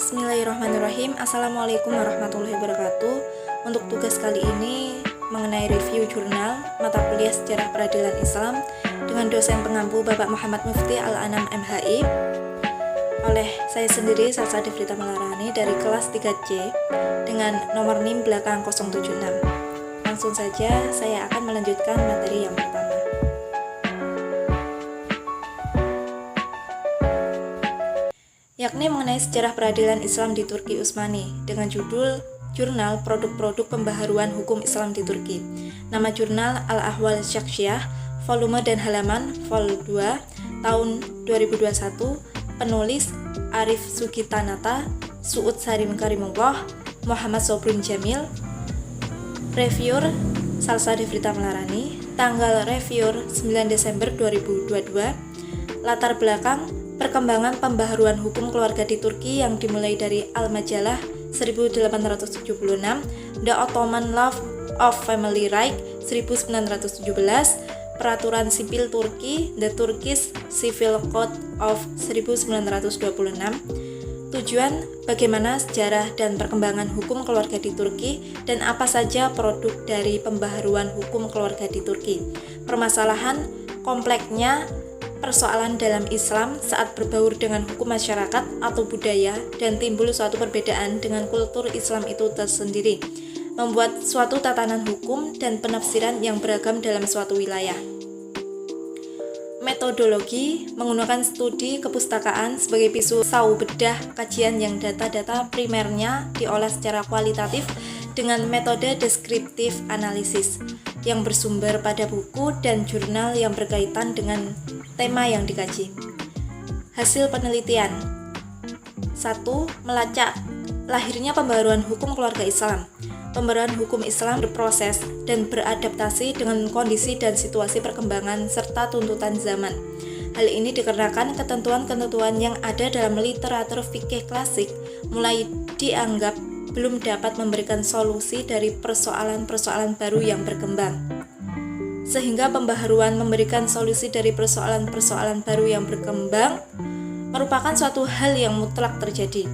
Bismillahirrahmanirrahim. Assalamualaikum warahmatullahi wabarakatuh. Untuk tugas kali ini mengenai review jurnal mata kuliah Sejarah Peradilan Islam dengan dosen pengampu Bapak Muhammad Mufti Al-Anam MHI oleh saya sendiri Salsa Devrita Melarani dari kelas 3C dengan nomor NIM belakang 076. Langsung saja saya akan melanjutkan materi yang pertama, yakni mengenai sejarah peradilan Islam di Turki Utsmani dengan judul Jurnal Produk-Produk Pembaharuan Hukum Islam di Turki. Nama jurnal Al-Ahwal Syakhsiyah, volume dan halaman vol 2 tahun 2021, penulis Arif Sugitanata, Suud Sarim Karimullah, Muhammad Sobrun Jamil, reviewer Salsa Devrita Melarani, tanggal reviewer 9 Desember 2022, latar belakang perkembangan pembaharuan hukum keluarga di Turki yang dimulai dari Al-Majalah 1876, The Ottoman Law of Family Right 1917, Peraturan Sipil Turki, The Turkish Civil Code of 1926. Tujuan, bagaimana sejarah dan perkembangan hukum keluarga di Turki dan apa saja produk dari pembaharuan hukum keluarga di Turki. Permasalahan kompleksnya persoalan dalam Islam saat berbaur dengan hukum masyarakat atau budaya dan timbul suatu perbedaan dengan kultur Islam itu tersendiri, membuat suatu tatanan hukum dan penafsiran yang beragam dalam suatu wilayah. Metodologi menggunakan studi kepustakaan sebagai pisau bedah kajian yang data-data primernya diolah secara kualitatif dengan metode deskriptif analisis yang bersumber pada buku dan jurnal yang berkaitan dengan tema yang dikaji. Hasil penelitian: 1. Melacak lahirnya pembaharuan hukum keluarga Islam. Pembaharuan hukum Islam berproses dan beradaptasi dengan kondisi dan situasi perkembangan serta tuntutan zaman. Hal ini dikarenakan ketentuan-ketentuan yang ada dalam literatur fikih klasik mulai dianggap belum dapat memberikan solusi dari persoalan-persoalan baru yang berkembang. Sehingga pembaharuan memberikan solusi dari persoalan-persoalan baru yang berkembang merupakan suatu hal yang mutlak terjadi.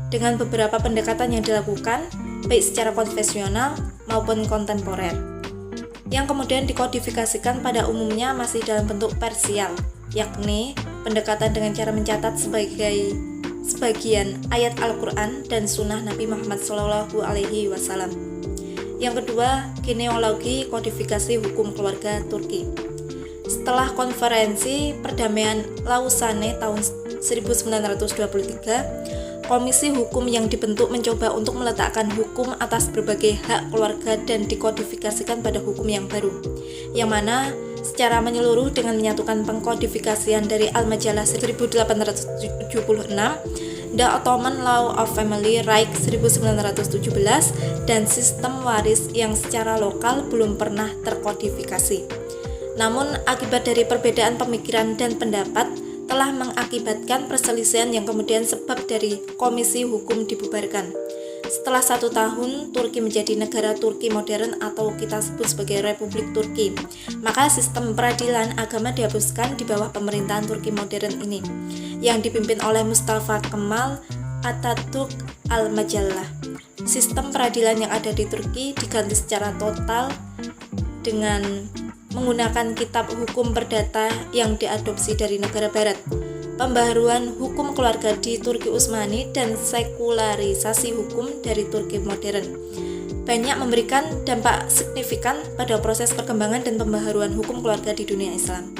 Dengan beberapa pendekatan yang dilakukan, baik secara konvensional maupun kontemporer, yang kemudian dikodifikasikan pada umumnya masih dalam bentuk parsial, yakni pendekatan dengan cara mencatat sebagian ayat Al-Quran dan Sunnah Nabi Muhammad SAW. Yang kedua, genealogi kodifikasi hukum keluarga Turki. Setelah konferensi perdamaian Lausanne tahun 1923, komisi hukum yang dibentuk mencoba untuk meletakkan hukum atas berbagai hak keluarga dan dikodifikasikan pada hukum yang baru, yang mana secara menyeluruh dengan menyatukan pengkodifikasian dari Al-Majalah 1876, The Ottoman Law of Family Right 1917, dan sistem waris yang secara lokal belum pernah terkodifikasi. Namun akibat dari perbedaan pemikiran dan pendapat telah mengakibatkan perselisihan yang kemudian sebab dari komisi hukum dibubarkan. Setelah 1 tahun Turki menjadi negara Turki modern atau kita sebut sebagai Republik Turki, maka sistem peradilan agama dihapuskan di bawah pemerintahan Turki modern ini yang dipimpin oleh Mustafa Kemal Atatürk Al-Majallah. Sistem peradilan yang ada di Turki diganti secara total dengan menggunakan kitab hukum perdata yang diadopsi dari negara barat. Pembaharuan hukum keluarga di Turki Utsmani dan sekularisasi hukum dari Turki modern banyak memberikan dampak signifikan pada proses perkembangan dan pembaharuan hukum keluarga di dunia Islam.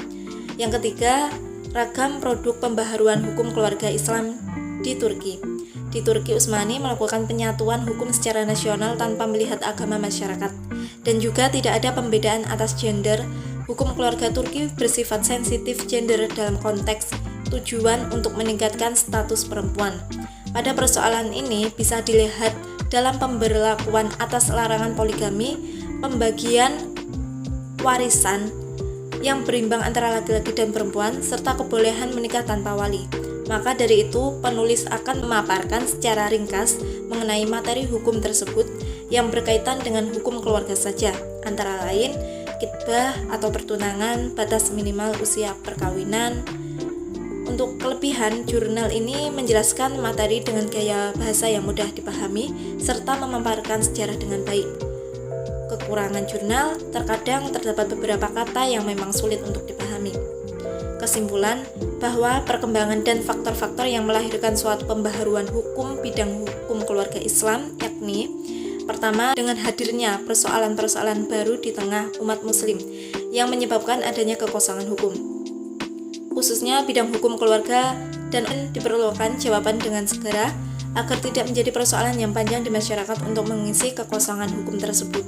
Yang ketiga, ragam produk pembaharuan hukum keluarga Islam di Turki. Di Turki Utsmani melakukan penyatuan hukum secara nasional tanpa melihat agama masyarakat, dan juga tidak ada pembedaan atas gender. Hukum keluarga Turki bersifat sensitif gender dalam konteks tujuan untuk meningkatkan status perempuan. Pada persoalan ini bisa dilihat dalam pemberlakuan atas larangan poligami, pembagian warisan yang berimbang antara laki-laki dan perempuan, serta kebolehan menikah tanpa wali. Maka dari itu, penulis akan memaparkan secara ringkas mengenai materi hukum tersebut yang berkaitan dengan hukum keluarga saja, antara lain khitbah atau pertunangan, batas minimal usia perkawinan, Untuk kelebihan, jurnal ini menjelaskan materi dengan gaya bahasa yang mudah dipahami serta memaparkan sejarah dengan baik. Kekurangan jurnal, terkadang terdapat beberapa kata yang memang sulit untuk dipahami. Kesimpulan, bahwa perkembangan dan faktor-faktor yang melahirkan suatu pembaharuan hukum bidang hukum keluarga Islam, yakni pertama, dengan hadirnya persoalan-persoalan baru di tengah umat muslim yang menyebabkan adanya kekosongan hukum. Khususnya bidang hukum keluarga, dan diperlukan jawaban dengan segera agar tidak menjadi persoalan yang panjang di masyarakat untuk mengisi kekosongan hukum tersebut.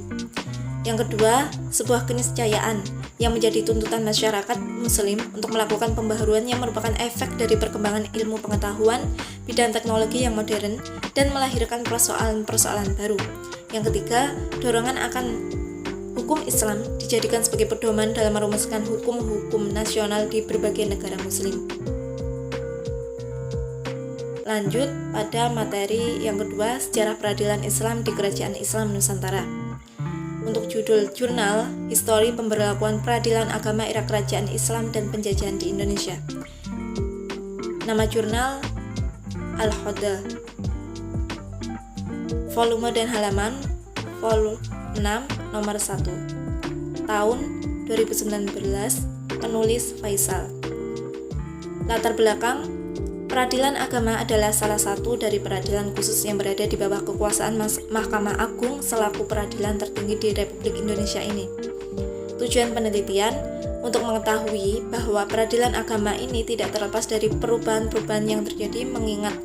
Yang kedua, sebuah keniscayaan yang menjadi tuntutan masyarakat muslim untuk melakukan pembaharuan yang merupakan efek dari perkembangan ilmu pengetahuan, bidang teknologi yang modern, dan melahirkan persoalan-persoalan baru. Yang ketiga, dorongan akan hukum Islam dijadikan sebagai pedoman dalam merumuskan hukum-hukum nasional di berbagai negara muslim. Lanjut pada materi yang kedua, sejarah peradilan Islam di Kerajaan Islam Nusantara. Untuk judul jurnal, Histori Pemberlakuan Peradilan Agama Era Kerajaan Islam dan Penjajahan di Indonesia. Nama jurnal Al-Hoda. Volume dan halaman volume 6 nomor 1. Tahun 2019. Penulis Faisal. Latar belakang, peradilan agama adalah salah satu dari peradilan khusus yang berada di bawah kekuasaan Mahkamah Agung selaku peradilan tertinggi di Republik Indonesia ini. Tujuan penelitian untuk mengetahui bahwa peradilan agama ini tidak terlepas dari perubahan-perubahan yang terjadi, mengingat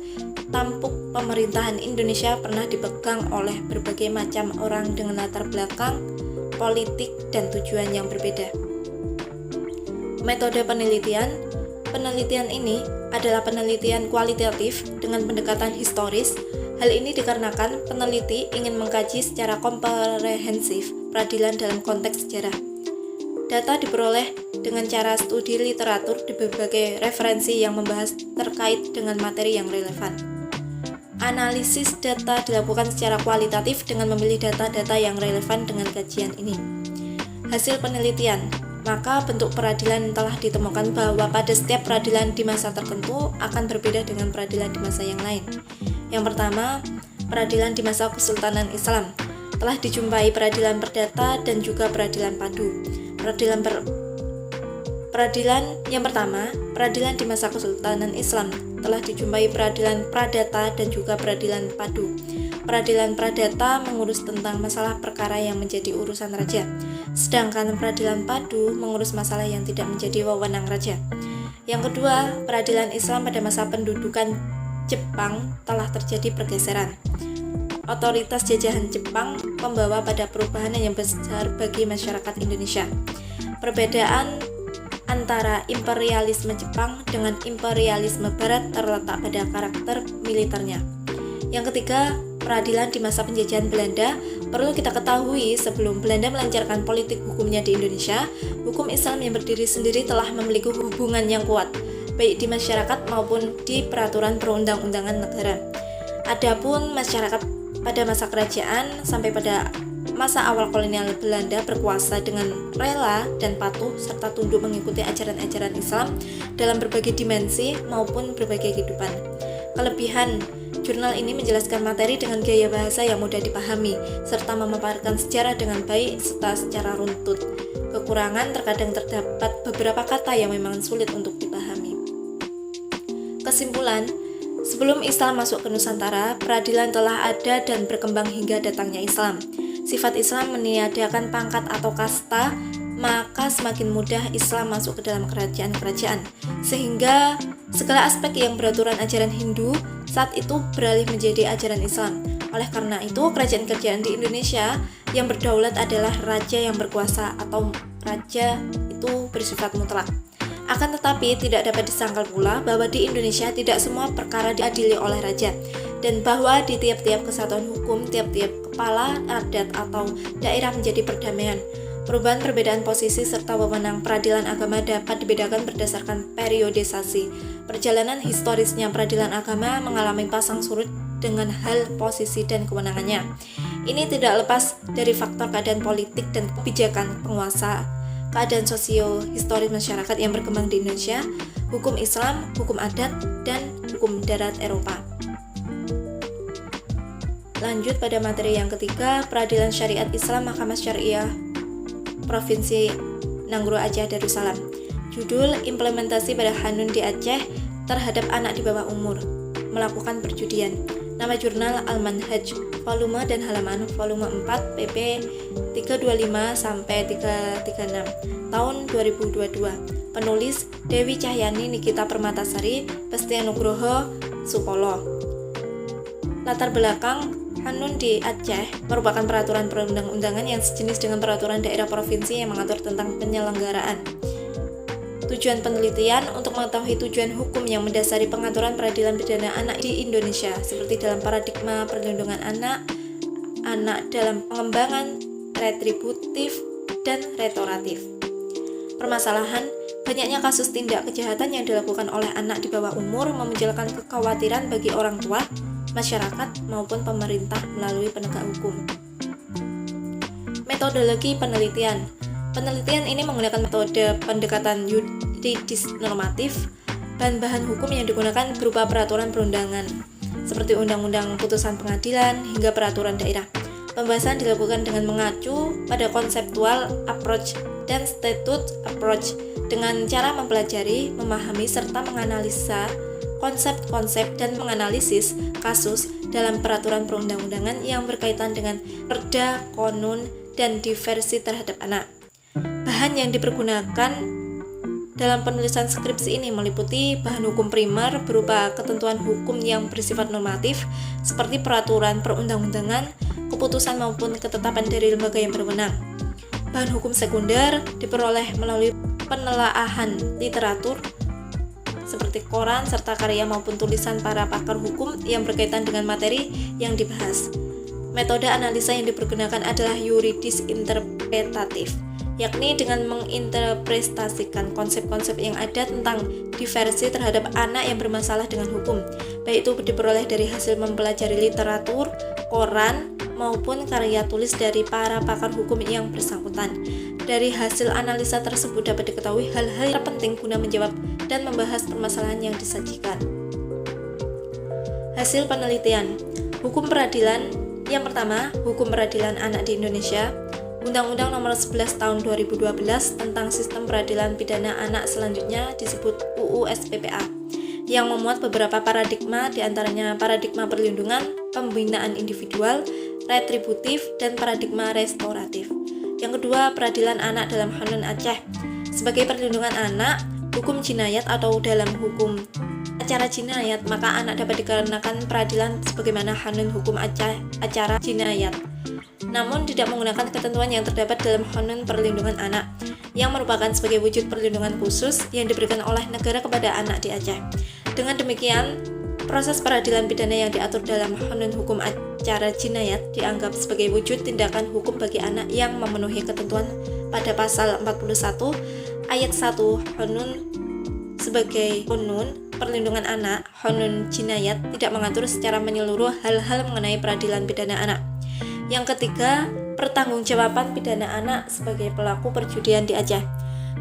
tampuk pemerintahan Indonesia pernah dipegang oleh berbagai macam orang dengan latar belakang politik dan tujuan yang berbeda. Metode penelitian ini adalah penelitian kualitatif dengan pendekatan historis. Hal ini dikarenakan peneliti ingin mengkaji secara komprehensif peradilan dalam konteks sejarah. Data diperoleh dengan cara studi literatur di berbagai referensi yang membahas terkait dengan materi yang relevan. Analisis data dilakukan secara kualitatif dengan memilih data-data yang relevan dengan kajian ini. Hasil penelitian, maka bentuk peradilan telah ditemukan bahwa pada setiap peradilan di masa tertentu akan berbeda dengan peradilan di masa yang lain. Yang pertama, peradilan di masa Kesultanan Islam. Telah dijumpai peradilan perdata dan juga peradilan padu. Peradilan yang pertama, peradilan di masa Kesultanan Islam, telah dijumpai peradilan pradata dan juga peradilan padu. Peradilan pradata mengurus tentang masalah perkara yang menjadi urusan raja, sedangkan peradilan padu mengurus masalah yang tidak menjadi wewenang raja. Yang kedua, peradilan Islam pada masa pendudukan Jepang telah terjadi pergeseran. Otoritas jajahan Jepang membawa pada perubahan yang besar bagi masyarakat Indonesia. Perbedaan antara imperialisme Jepang dengan imperialisme Barat terletak pada karakter militernya. Yang ketiga, peradilan di masa penjajahan Belanda. Perlu kita ketahui, sebelum Belanda melancarkan politik hukumnya di Indonesia, hukum Islam yang berdiri sendiri telah memiliki hubungan yang kuat, baik di masyarakat maupun di peraturan perundang-undangan negara. Adapun masyarakat pada masa kerajaan sampai pada masa awal kolonial Belanda berkuasa dengan rela dan patuh serta tunduk mengikuti ajaran-ajaran Islam dalam berbagai dimensi maupun berbagai kehidupan. Kelebihan, jurnal ini menjelaskan materi dengan gaya bahasa yang mudah dipahami serta memaparkan sejarah dengan baik serta secara runtut. Kekurangan, terkadang terdapat beberapa kata yang memang sulit untuk dipahami. Kesimpulan, sebelum Islam masuk ke Nusantara, peradilan telah ada dan berkembang hingga datangnya Islam. Sifat Islam meniadakan pangkat atau kasta, maka semakin mudah Islam masuk ke dalam kerajaan-kerajaan, sehingga segala aspek yang beraturan ajaran Hindu saat itu beralih menjadi ajaran Islam. Oleh karena itu, kerajaan-kerajaan di Indonesia yang berdaulat adalah raja yang berkuasa atau raja itu bersifat mutlak. Akan tetapi tidak dapat disangkal pula bahwa di Indonesia tidak semua perkara diadili oleh raja, dan bahwa di tiap-tiap kesatuan hukum, tiap-tiap kepala adat atau daerah menjadi perdamaian. Perubahan perbedaan posisi serta wewenang peradilan agama dapat dibedakan berdasarkan periodisasi. Perjalanan historisnya peradilan agama mengalami pasang surut dengan hal posisi dan kewenangannya. Ini tidak lepas dari faktor keadaan politik dan kebijakan penguasa. keadaan sosio-historis masyarakat yang berkembang di Indonesia, hukum Islam, hukum adat, dan hukum darat Eropa. Lanjut pada materi yang ketiga, Peradilan Syariat Islam Mahkamah Syariah Provinsi Nanggro Aceh Darussalam. Judul Implementasi pada Hanun di Aceh terhadap anak di bawah umur melakukan perjudian. Nama jurnal Al-Manhaj, volume dan halaman volume 4 pp 325 sampai 336 tahun 2022. Penulis Dewi Cahyani Nikita Permatasari Pesti Nugroho Supolo. Latar belakang Hanun di Aceh merupakan peraturan perundang-undangan yang sejenis dengan peraturan daerah provinsi yang mengatur tentang penyelenggaraan. Tujuan penelitian untuk mengetahui tujuan hukum yang mendasari pengaturan peradilan pidana anak di Indonesia, seperti dalam paradigma perlindungan anak dalam pengembangan retributif dan retoratif. Permasalahan, banyaknya kasus tindak kejahatan yang dilakukan oleh anak di bawah umur memunculkan kekhawatiran bagi orang tua, masyarakat, maupun pemerintah melalui penegak hukum. Metodologi penelitian. Penelitian ini menggunakan metode pendekatan yuridis normatif. Bahan-bahan hukum yang digunakan berupa peraturan perundangan, seperti undang-undang putusan pengadilan hingga peraturan daerah. Pembahasan dilakukan dengan mengacu pada conceptual approach dan statute approach dengan cara mempelajari, memahami, serta menganalisa konsep-konsep dan menganalisis kasus dalam peraturan perundang-undangan yang berkaitan dengan perda, konun, dan diversi terhadap anak. Bahan yang dipergunakan dalam penulisan skripsi ini meliputi bahan hukum primer berupa ketentuan hukum yang bersifat normatif seperti peraturan perundang-undangan, keputusan maupun ketetapan dari lembaga yang berwenang. Bahan hukum sekunder diperoleh melalui penelaahan literatur seperti koran serta karya maupun tulisan para pakar hukum yang berkaitan dengan materi yang dibahas. Metode analisa yang dipergunakan adalah yuridis interpretatif, yakni dengan menginterpretasikan konsep-konsep yang ada tentang diversi terhadap anak yang bermasalah dengan hukum, baik itu diperoleh dari hasil mempelajari literatur, koran, maupun karya tulis dari para pakar hukum yang bersangkutan. Dari hasil analisa tersebut dapat diketahui hal-hal yang penting guna menjawab dan membahas permasalahan yang disajikan. Hasil penelitian. Hukum peradilan. Yang pertama, hukum peradilan anak di Indonesia. Undang-Undang Nomor 11 Tahun 2012 tentang Sistem Peradilan Pidana Anak selanjutnya disebut UU SPPA, yang memuat beberapa paradigma, diantaranya paradigma perlindungan, pembinaan individual, retributif, dan paradigma restoratif. Yang kedua, peradilan anak dalam Hanun Aceh. Sebagai perlindungan anak, hukum jinayat atau dalam hukum acara jinayat, maka anak dapat dikenakan peradilan sebagaimana Hanun hukum acara jinayat, namun tidak menggunakan ketentuan yang terdapat dalam Hanun Perlindungan Anak, yang merupakan sebagai wujud perlindungan khusus yang diberikan oleh negara kepada anak di Aceh. Dengan demikian, proses peradilan pidana yang diatur dalam Hanun Hukum Acara Jinayat dianggap sebagai wujud tindakan hukum bagi anak yang memenuhi ketentuan pada pasal 41 ayat 1 Hanun. Sebagai Hanun Perlindungan Anak, Hanun Jinayat tidak mengatur secara menyeluruh hal-hal mengenai peradilan pidana anak. Yang ketiga, pertanggungjawaban pidana anak sebagai pelaku perjudian di Aceh.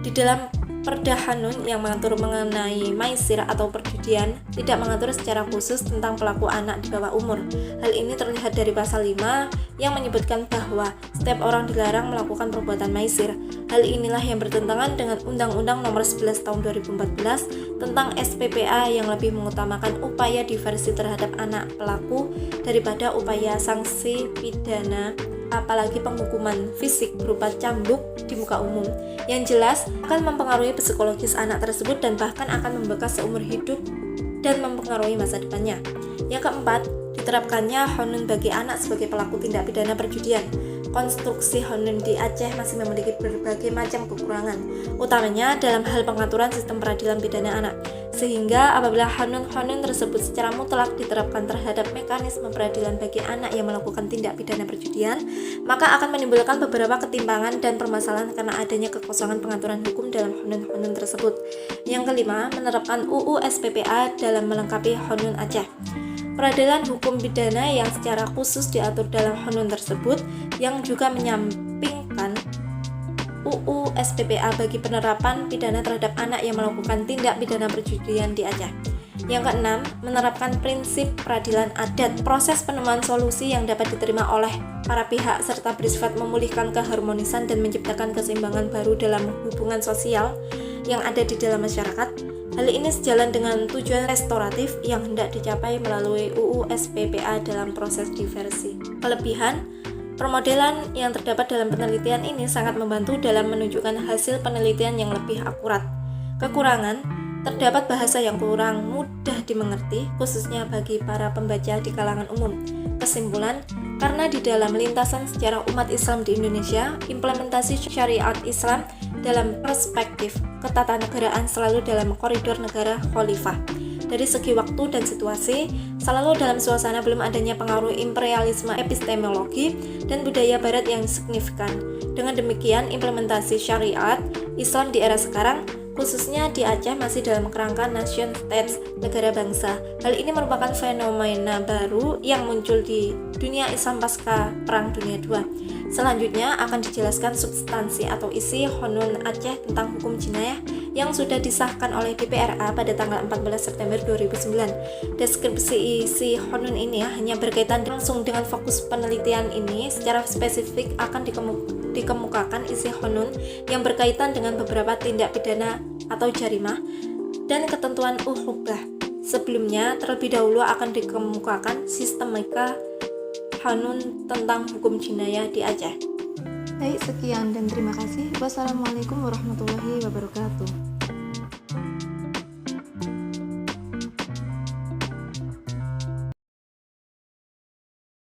Di dalam Perda Hanun yang mengatur mengenai maisir atau perjudian tidak mengatur secara khusus tentang pelaku anak di bawah umur. Hal ini terlihat dari pasal 5 yang menyebutkan bahwa setiap orang dilarang melakukan perbuatan maisir. Hal inilah yang bertentangan dengan Undang-Undang Nomor 11 Tahun 2014 tentang SPPA yang lebih mengutamakan upaya diversi terhadap anak pelaku daripada upaya sanksi pidana, apalagi penghukuman fisik berupa cambuk di muka umum, yang jelas akan mempengaruhi psikologis anak tersebut dan bahkan akan membekas seumur hidup dan mempengaruhi masa depannya. Yang keempat, diterapkannya Hanun bagi anak sebagai pelaku tindak pidana perjudian. Konstruksi Hanun di Aceh masih memiliki berbagai macam kekurangan, utamanya dalam hal pengaturan sistem peradilan pidana anak, sehingga apabila Hanun tersebut secara mutlak diterapkan terhadap mekanisme peradilan bagi anak yang melakukan tindak pidana perjudian, maka akan menimbulkan beberapa ketimpangan dan permasalahan karena adanya kekosongan pengaturan hukum dalam Hanun tersebut. Yang kelima, menerapkan UU SPPA dalam melengkapi Hanun Aceh. Peradilan hukum pidana yang secara khusus diatur dalam Hanun tersebut yang juga menyampingkan UU SPPA bagi penerapan pidana terhadap anak yang melakukan tindak pidana perjudian di Aceh. Yang keenam, menerapkan prinsip peradilan adat, proses penemuan solusi yang dapat diterima oleh para pihak serta bersifat memulihkan keharmonisan dan menciptakan keseimbangan baru dalam hubungan sosial yang ada di dalam masyarakat. Hal ini sejalan dengan tujuan restoratif yang hendak dicapai melalui UU SPPA dalam proses diversi. Kelebihan, permodelan yang terdapat dalam penelitian ini sangat membantu dalam menunjukkan hasil penelitian yang lebih akurat. Kekurangan, terdapat bahasa yang kurang mudah dimengerti, khususnya bagi para pembaca di kalangan umum. Kesimpulan, karena di dalam lintasan sejarah umat Islam di Indonesia, implementasi syariat Islam dalam perspektif ketatanegaraan selalu dalam koridor negara khalifah. Dari segi waktu dan situasi, selalu dalam suasana belum adanya pengaruh imperialisme epistemologi dan budaya barat yang signifikan. Dengan demikian, implementasi syariat Islam di era sekarang khususnya di Aceh masih dalam kerangka nation states, negara bangsa. Hal ini merupakan fenomena baru yang muncul di dunia Islam pasca Perang Dunia II. Selanjutnya akan dijelaskan substansi atau isi Qonun Aceh tentang hukum jinayah yang sudah disahkan oleh DPRA pada tanggal 14 September 2009. Deskripsi isi Qonun ini hanya berkaitan langsung dengan fokus penelitian ini. Secara spesifik akan dikemukakan isi Qonun yang berkaitan dengan beberapa tindak pidana atau jarimah dan ketentuan uqubah. Sebelumnya, terlebih dahulu akan dikemukakan sistemika Qonun tentang hukum jinayah di Aceh. Baik, sekian dan terima kasih. Wassalamualaikum warahmatullahi wabarakatuh.